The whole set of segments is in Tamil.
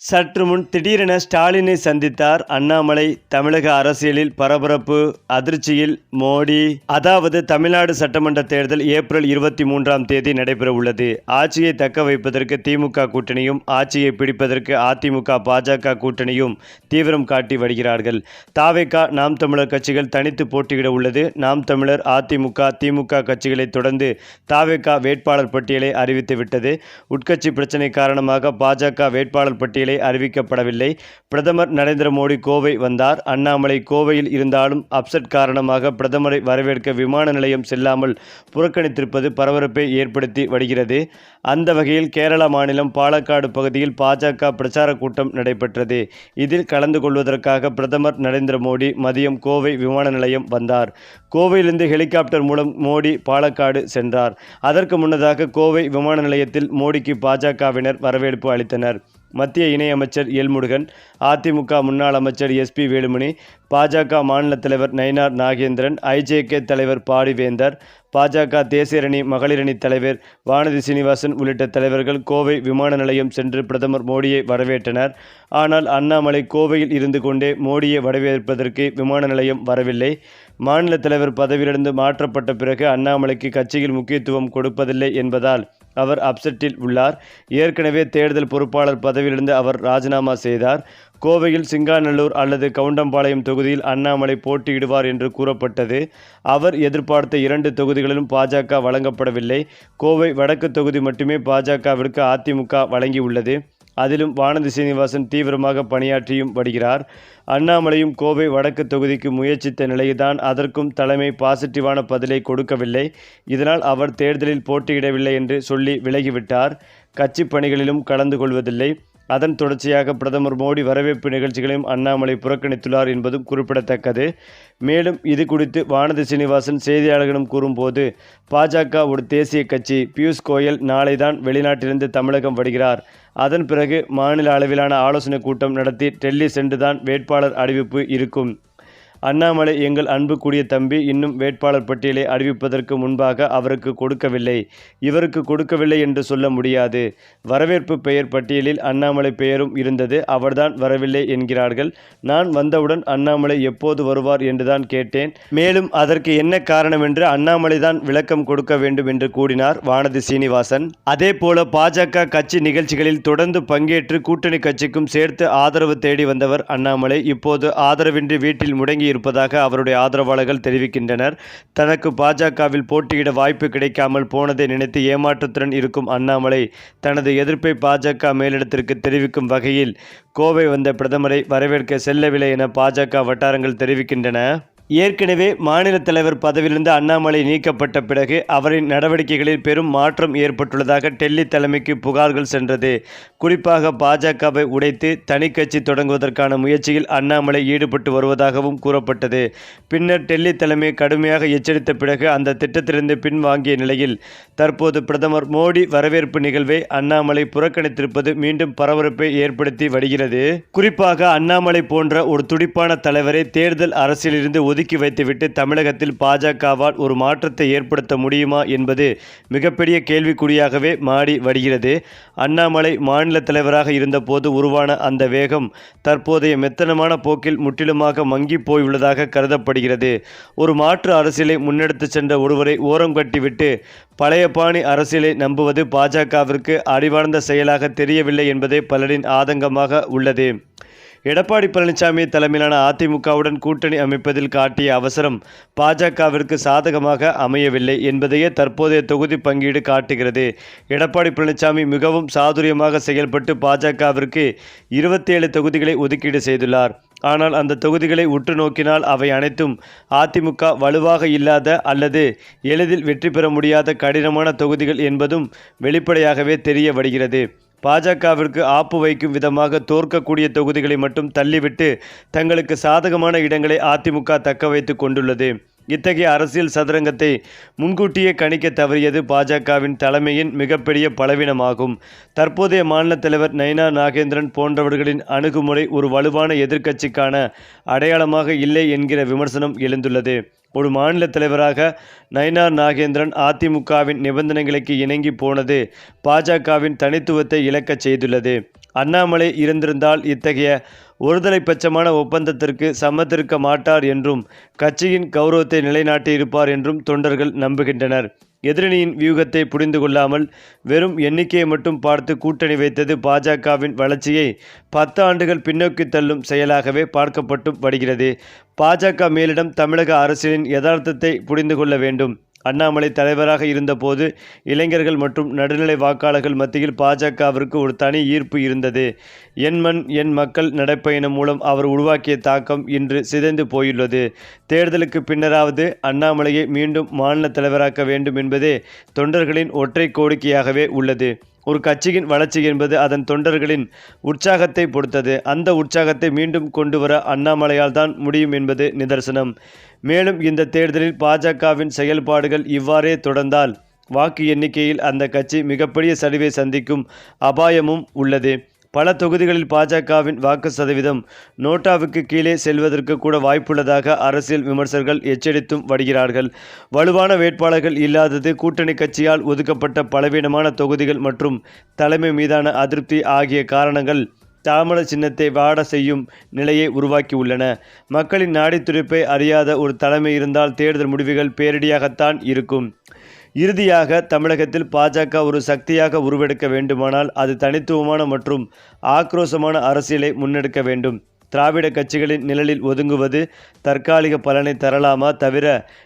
சற்று முன் திடீரென ஸ்டாலினை சந்தித்தார் அண்ணாமலை. தமிழக அரசியலில் பரபரப்பு, அதிர்ச்சியில் மோடி. அதாவது தமிழ்நாடு சட்டமன்ற தேர்தல் ஏப்ரல் 23ஆம் தேதி நடைபெற உள்ளது. ஆட்சியை தக்க வைப்பதற்கு திமுக கூட்டணியும், ஆட்சியை பிடிப்பதற்கு அதிமுக பாஜக கூட்டணியும் தீவிரம் காட்டி வருகிறார்கள். தாவேகா, நாம் தமிழர் கட்சிகள் தனித்து போட்டியிட உள்ளது. நாம் தமிழர், அதிமுக, திமுக கட்சிகளை தொடர்ந்து தாவேகா வேட்பாளர் பட்டியலை அறிவித்துவிட்டது. உட்கட்சி பிரச்சினை காரணமாக பாஜக வேட்பாளர் பட்டியலை அறிவிக்கப்படவில்லை. பிரதமர் நரேந்திர மோடி கோவை வந்தார். அண்ணாமலை கோவையில் இருந்தாலும் அப்செட் காரணமாக பிரதமரை வரவேற்க விமான நிலையம் செல்லாமல் புறக்கணித்திருப்பது பரபரப்பை ஏற்படுத்தி வருகிறது. அந்த வகையில் கேரள மாநிலம் பாலக்காடு பகுதியில் பாஜக பிரச்சார கூட்டம் நடைபெற்றது. இதில் கலந்து கொள்வதற்காக பிரதமர் நரேந்திர மோடி மதியம் கோவை விமான நிலையம் வந்தார். கோவையிலிருந்து ஹெலிகாப்டர் மூலம் மோடி பாலக்காடு சென்றார். அதற்கு முன்னதாக கோவை விமான நிலையத்தில் மோடிக்கு பாஜகவினர் வரவேற்பு அளித்தனர். மத்திய இணையமைச்சர் எல் முருகன், அதிமுக முன்னாள் அமைச்சர் எஸ்பி வேலுமணி, பாஜக மாநில தலைவர் நயினார் நாகேந்திரன், ஐஜேகே தலைவர் பாரிவேந்தர், பாஜக தேசியரணி மகளிரணி தலைவர் வானதி சீனிவாசன் உள்ளிட்ட தலைவர்கள் கோவை விமான நிலையம் சென்று பிரதமர் மோடியை வரவேற்றனர். ஆனால் அண்ணாமலை கோவையில் இருந்து கொண்டே மோடியை வரவேற்பதற்கு விமான நிலையம் வரவில்லை. மாநில தலைவர் பதவியிலிருந்து மாற்றப்பட்ட பிறகு அண்ணாமலைக்கு கட்சியில் முக்கியத்துவம் கொடுப்பதில்லை என்பதால் அவர் அப்செட்டில் உள்ளார். ஏற்கனவே தேர்தல் பொறுப்பாளர் பதவியிலிருந்து அவர் ராஜினாமா செய்தார். கோவையில் சிங்காநல்லூர் அல்லது கவுண்டம்பாளையம் தொகுதியில் அண்ணாமலை போட்டியிடுவார் என்று கூறப்பட்டது. அவர் எதிர்பார்த்த 2 தொகுதிகளிலும் பாஜக வழங்கப்படவில்லை. கோவை வடக்கு தொகுதி மட்டுமே பாஜகவிற்கு அதிமுக வழங்கியுள்ளது. அதிலும் வானதி சீனிவாசன் தீவிரமாக பணியாற்றியும் வருகிறார். அண்ணாமலையும் கோவை வடக்கு தொகுதிக்கு முயற்சித்த நிலையில்தான் அதற்கும் தலைமை பாசிட்டிவான பதிலை கொடுக்கவில்லை. இதனால் அவர் தேர்தலில் போட்டியிடவில்லை என்று சொல்லி விலகிவிட்டார். கட்சி பணிகளிலும் கலந்து கொள்வதில்லை. அதன் தொடர்ச்சியாக பிரதமர் மோடி வரவேற்பு நிகழ்ச்சிகளையும் அண்ணாமலை புறக்கணித்துள்ளார் என்பதும் குறிப்பிடத்தக்கது. மேலும் இது குறித்து வானதி சீனிவாசன் செய்தியாளர்களிடம் கூறும்போது, பாஜக ஒரு தேசிய கட்சி. பியூஷ் கோயல் நாளை தான் வெளிநாட்டிலிருந்து தமிழகம் வருகிறார். அதன் பிறகு மாநில அளவிலான ஆலோசனை கூட்டம் நடத்தி டெல்லி சென்றுதான் வேட்பாளர் அறிவிப்பு இருக்கும். அண்ணாமலை எங்கள் அன்புக்குரிய தம்பி, இன்னும் வேட்பாளர் பட்டியலை அறிவிப்பதற்கு முன்பாக அவருக்கு கொடுக்கவில்லை. இவருக்கு கொடுக்கவில்லை என்று சொல்ல முடியாது. வரவேற்பு பெயர் பட்டியலில் அண்ணாமலை பெயரும் இருந்தது. அவர்தான் வரவில்லை என்கிறார்கள். நான் வந்தவுடன் அண்ணாமலை எப்போது வருவார் என்றுதான் கேட்டேன். மேலும் அதற்கு என்ன காரணம் என்று அண்ணாமலை தான் விளக்கம் கொடுக்க வேண்டும் என்று கூறினார் வானதி சீனிவாசன். அதேபோல பாஜக கட்சி நிகழ்ச்சிகளில் தொடர்ந்து பங்கேற்று கூட்டணி கட்சிக்கும் சேர்த்து ஆதரவு தேடி வந்தவர் அண்ணாமலை. இப்போது ஆதரவின்றி வீட்டில் முடங்கி இருப்பதாக அவருடைய ஆதரவாளர்கள் தெரிவிக்கின்றனர். தனக்கு பாஜகவில் போட்டியிட வாய்ப்பு கிடைக்காமல் போனதை நினைத்து ஏமாற்றத்துடன் இருக்கும் அண்ணாமலை தனது எதிர்ப்பை பாஜக மேலிடத்திற்கு தெரிவிக்கும் வகையில் கோவை வந்த பிரதமரை வரவேற்க செல்லவில்லை என பாஜக வட்டாரங்கள் தெரிவிக்கின்றன. ஏற்கனவே மாநில தலைவர் பதவியிலிருந்து அண்ணாமலை நீக்கப்பட்ட பிறகு அவரின் நடவடிக்கைகளில் பெரும் மாற்றம் ஏற்பட்டுள்ளதாக டெல்லி தலைமைக்கு புகார்கள் சென்றது. குறிப்பாக பாஜகவை உடைத்து தனி கட்சி தொடங்குவதற்கான முயற்சியில் அண்ணாமலை ஈடுபட்டு வருவதாகவும் கூறப்பட்டது. பின்னர் டெல்லி தலைமை கடுமையாக எச்சரித்த பிறகு அந்த திட்டத்திலிருந்து பின்வாங்கிய நிலையில் தற்போது பிரதமர் மோடி வரவேற்பு நிகழ்வை அண்ணாமலை புறக்கணித்திருப்பது மீண்டும் பரபரப்பை ஏற்படுத்தி வருகிறது. குறிப்பாக அண்ணாமலை போன்ற ஒரு துடிப்பான தலைவரை தேர்தல் அரசியலிருந்து ஒதுக்கி வைத்துவிட்டு தமிழகத்தில் பாஜகவால் ஒரு மாற்றத்தை ஏற்படுத்த முடியுமா என்பது மிகப்பெரிய கேள்விக்குறியாகவே மாறி வருகிறது. அண்ணாமலை மாநில தலைவராக இருந்தபோது உருவான அந்த வேகம் தற்போதைய மெத்தனமான போக்கில் முற்றிலுமாக மங்கி போயுள்ளதாக கருதப்படுகிறது. ஒரு மாற்று அரசியலை முன்னெடுத்து சென்ற ஒருவரை ஓரம் கட்டிவிட்டு பழைய பாணி அரசியலை நம்புவது பாஜகவிற்கு அறிவார்ந்த செயலாக தெரியவில்லை என்பதே பலரின் ஆதங்கமாக உள்ளது. எடப்பாடி பழனிசாமி தலைமையிலான அதிமுகவுடன் கூட்டணி அமைப்பதில் காட்டிய அவசரம் பாஜகவிற்கு சாதகமாக அமையவில்லை என்பதையே தற்போதைய தொகுதி பங்கீடு காட்டுகிறது. எடப்பாடி பழனிசாமி மிகவும் சாதுரியமாக செயல்பட்டு பாஜகவிற்கு 27 தொகுதிகளை ஒதுக்கீடு செய்துள்ளார். ஆனால் அந்த தொகுதிகளை உற்று நோக்கினால் அவை அனைத்தும் அதிமுக வலுவாக இல்லாத அல்லது எளிதில் வெற்றி பெற முடியாத கடினமான தொகுதிகள் என்பதும் வெளிப்படையாகவே தெரிய வருகிறது. பாஜகவிற்கு ஆப்பு வைக்கும் விதமாக தோற்கக்கூடிய தொகுதிகளை மட்டும் தள்ளிவிட்டு தங்களுக்கு சாதகமான இடங்களை அதிமுக தக்க வைத்து கொண்டுள்ளது. இத்தகைய அரசியல் சதுரங்கத்தை முன்கூட்டியே கணிக்க தவறியது பாஜகவின் தலைமையின் மிகப்பெரிய பலவீனமாகும். தற்போதைய மாநில தலைவர் நயினார் நாகேந்திரன் போன்றவர்களின் அணுகுமுறை ஒரு வலுவான எதிர்க்கட்சிக்கான அடையாளமாக இல்லை என்கிற விமர்சனம் எழுந்துள்ளது. ஒரு மாநில தலைவராக நயினார் நாகேந்திரன் அதிமுகவின் நிபந்தனைகளுக்கு இணங்கி போனது பாஜகவின் தனித்துவத்தை இழக்கச் செய்துள்ளது. அண்ணாமலை இருந்திருந்தால் இத்தகைய ஒருதலை பட்சமான ஒப்பந்தத்திற்கு சம்மதிக்க மாட்டார் என்றும் கட்சியின் கௌரவத்தை நிலைநாட்டியிருப்பார் என்றும் தொண்டர்கள் நம்புகின்றனர். எதிரணியின் வியூகத்தை புரிந்து கொள்ளாமல் வெறும் எண்ணிக்கையை மட்டும் பார்த்து கூட்டணி வைத்தது பாஜகவின் வளர்ச்சியை 10 ஆண்டுகள் பின்னோக்கி தள்ளும் செயலாகவே பார்க்கப்பட்டு வருகிறது. பாஜக மேலிடம் தமிழக அரசியலின் யதார்த்தத்தை புரிந்து கொள்ள வேண்டும். அண்ணாமலை தலைவராக இருந்தபோது இளைஞர்கள் மற்றும் நடுநிலை வாக்காளர்கள் மத்தியில் பாஜகவிற்கு ஒரு தனி ஈர்ப்பு இருந்தது. என் மண் என் மக்கள் நடைப்பயணம் மூலம் அவர் உருவாக்கிய தாக்கம் இன்று சிதைந்து போயுள்ளது. தேர்தலுக்கு பின்னராவது அண்ணாமலையை மீண்டும் மாநில தலைவராக்க வேண்டும் என்பதே தொண்டர்களின் ஒற்றை கோரிக்கையாகவே உள்ளது. ஒரு கட்சியின் வளர்ச்சி என்பது அதன் தொண்டர்களின் உற்சாகத்தை பொறுத்தது. அந்த உற்சாகத்தை மீண்டும் கொண்டு வர அண்ணாமலையால் தான் முடியும் என்பது நிதர்சனம். மேலும் இந்த தேர்தலில் பாஜகவின் செயல்பாடுகள் இவ்வாறே தொடர்ந்தால் வாக்கு எண்ணிக்கையில் அந்த கட்சி மிகப்பெரிய சரிவை சந்திக்கும் அபாயமும் உள்ளது. பல தொகுதிகளில் பாஜகவின் வாக்கு சதவீதம் நோட்டாவுக்கு கீழே செல்வதற்கு கூட வாய்ப்புள்ளதாக அரசியல் விமர்சகர்கள் எச்சரித்தும் வருகிறார்கள். வலுவான வேட்பாளர்கள் இல்லாதது, கூட்டணி கட்சியால் ஒதுக்கப்பட்ட பலவீனமான தொகுதிகள் மற்றும் தலைமை மீதான அதிருப்தி ஆகிய காரணங்கள் தாமரை சின்னத்தை வாட செய்யும் நிலையை உருவாக்கியுள்ளன. மக்களின் நாடித்துடிப்பை அறியாத ஒரு தலைமை இருந்தால் தேர்தல் முடிவுகள் பேரிடியாகத்தான் இருக்கும். இறுதியாக தமிழகத்தில் பாஜக ஒரு சக்தியாக உருவெடுக்க வேண்டுமானால் அது தனித்துவமான மற்றும் ஆக்ரோஷமான அரசியலை முன்னெடுக்க வேண்டும். திராவிட கட்சிகளின் நிழலில் ஒதுங்குவது தற்காலிக பலனை தரலாமா தவிர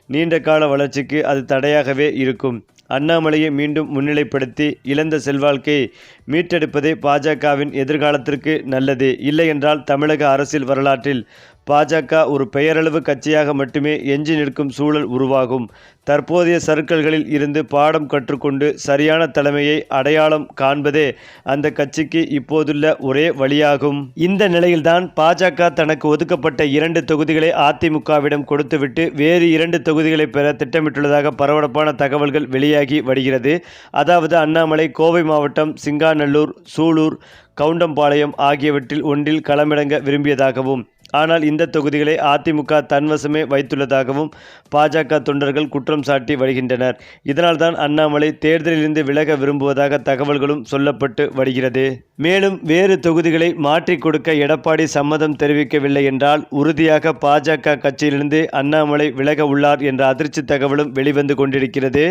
நீண்ட கால வளர்ச்சிக்கு அது தடையாகவே இருக்கும். அண்ணாமலையை மீண்டும் முன்னிலைப்படுத்தி இழந்த செல்வாழ்க்கையை மீட்டெடுப்பதே பாஜகவின் எதிர்காலத்திற்கு நல்லது. இல்லையென்றால் தமிழக அரசியல் வரலாற்றில் பாஜக ஒரு பெயரளவு கட்சியாக மட்டுமே எஞ்சி நிற்கும் சூழல் உருவாகும். தற்போதைய சறுக்கல்களில் இருந்து பாடம் கற்றுக்கொண்டு சரியான தலைமையை அடையாளம் காண்பதே அந்த கட்சிக்கு இப்போதுள்ள ஒரே வழியாகும். இந்த நிலையில்தான் பாஜக தனக்கு ஒதுக்கப்பட்ட 2 தொகுதிகளை அதிமுகவிடம் கொடுத்துவிட்டு வேறு 2 தொகுதிகளை பெற திட்டமிட்டுள்ளதாக பரபரப்பான தகவல்கள் வெளியாகி வருகிறது. அதாவது அண்ணாமலை கோவை மாவட்டம் சிங்காநல்லூர், சூலூர், கவுண்டம்பாளையம் ஆகியவற்றில் ஒன்றில் களமிறங்க விரும்பியதாகவும், ஆனால் இந்த தொகுதிகளை அதிமுக தன்வசமே வைத்துள்ளதாகவும் பாஜக தொண்டர்கள் குற்றம் சாட்டி வருகின்றனர். இதனால்தான் அண்ணாமலை தேர்தலிலிருந்து விலக விரும்புவதாக தகவல்களும் சொல்லப்பட்டு வருகிறது. மேலும் வேறு தொகுதிகளை மாற்றிக் கொடுக்க எடப்பாடி சம்மதம் தெரிவிக்கவில்லை என்றால் உறுதியாக பாஜக கட்சியிலிருந்து அண்ணாமலை விலக உள்ளார் என்ற அதிர்ச்சி தகவலும் வெளிவந்து கொண்டிருக்கிறது.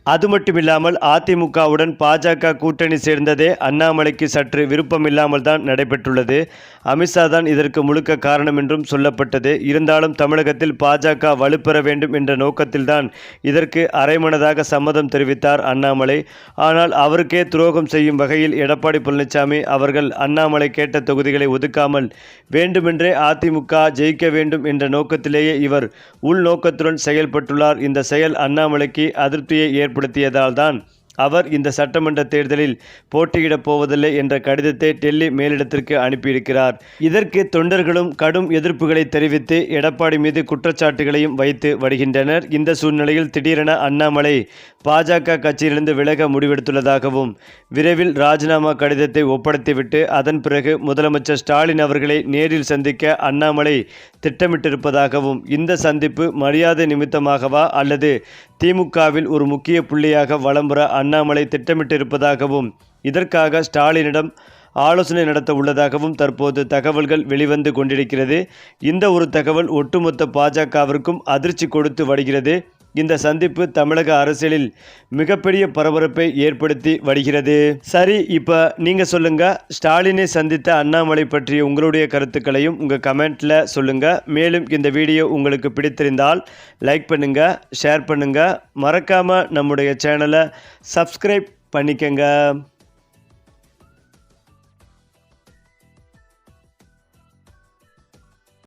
அது மட்டுமில்லாமல் அதிமுகவுடன் பாஜக கூட்டணி சேர்ந்ததே அண்ணாமலைக்கு சற்று விருப்பமில்லாமல் தான் நடைபெற்றுள்ளது. அமித்ஷா தான் இதற்கு முழுக்க காரணம் என்றும் சொல்லப்பட்டது. இருந்தாலும் தமிழகத்தில் பாஜக வலுப்பெற வேண்டும் என்ற நோக்கத்தில்தான் இதற்கு அரைமனதாக சம்மதம் தெரிவித்தார் அண்ணாமலை. ஆனால் அவருக்கே துரோகம் செய்யும் வகையில் எடப்பாடி பழனிசாமி அவர்கள் அண்ணாமலை கேட்ட தொகுதிகளை ஒதுக்காமல் வேண்டுமென்றே அதிமுக ஜெயிக்க வேண்டும் என்ற நோக்கத்திலேயே இவர் உள்நோக்கத்துடன் செயல்பட்டுள்ளார். இந்த செயல் அண்ணாமலைக்கு அதிருப்தியை ஏற்படுத்தியதால் தான் அவர் இந்த சட்டமன்ற தேர்தலில் போட்டியிடப் போவதில்லை என்ற கடிதத்தை டெல்லி மேலிடத்திற்கு அனுப்பியிருக்கிறார். இதற்கு தொண்டர்களும் கடும் எதிர்ப்புகளை தெரிவித்து எடப்பாடி மீது குற்றச்சாட்டுகளையும் வைத்து வருகின்றனர். இந்த சூழ்நிலையில் திடீரென அண்ணாமலை பாஜக கட்சியிலிருந்து விலக முடிவெடுத்துள்ளதாகவும், விரைவில் ராஜினாமா கடிதத்தை ஒப்படைத்துவிட்டு அதன் பிறகு முதலமைச்சர் ஸ்டாலின் அவர்களை நேரில் சந்திக்க அண்ணாமலை திட்டமிட்டிருப்பதாகவும், இந்த சந்திப்பு மரியாதை நிமித்தமாகவா அல்லது திமுகவில் ஒரு முக்கிய புள்ளியாக வலம் வர அண்ணாமலை திட்டமிட்டிருப்பதாகவும், இதற்காக ஸ்டாலினிடம் ஆலோசனை நடத்த உள்ளதாகவும் தற்போது தகவல்கள் வெளிவந்து கொண்டிருக்கிறது. இந்த ஒரு தகவல் ஒட்டுமொத்த பாஜகவிற்கும் அதிர்ச்சி கொடுத்து வருகிறது. இந்த சந்திப்பு தமிழக அரசியலில் மிகப்பெரிய பரபரப்பை ஏற்படுத்தி வருகிறது. சரி, இப்போ நீங்கள் சொல்லுங்கள், ஸ்டாலினை சந்தித்த அண்ணாமலை பற்றிய உங்களுடைய கருத்துக்களையும் உங்கள் கமெண்ட்டில் சொல்லுங்கள். மேலும் இந்த வீடியோ உங்களுக்கு பிடித்திருந்தால் லைக் பண்ணுங்கள், ஷேர் பண்ணுங்கள், மறக்காமல் நம்முடைய சேனலை சப்ஸ்கிரைப் பண்ணிக்கங்க.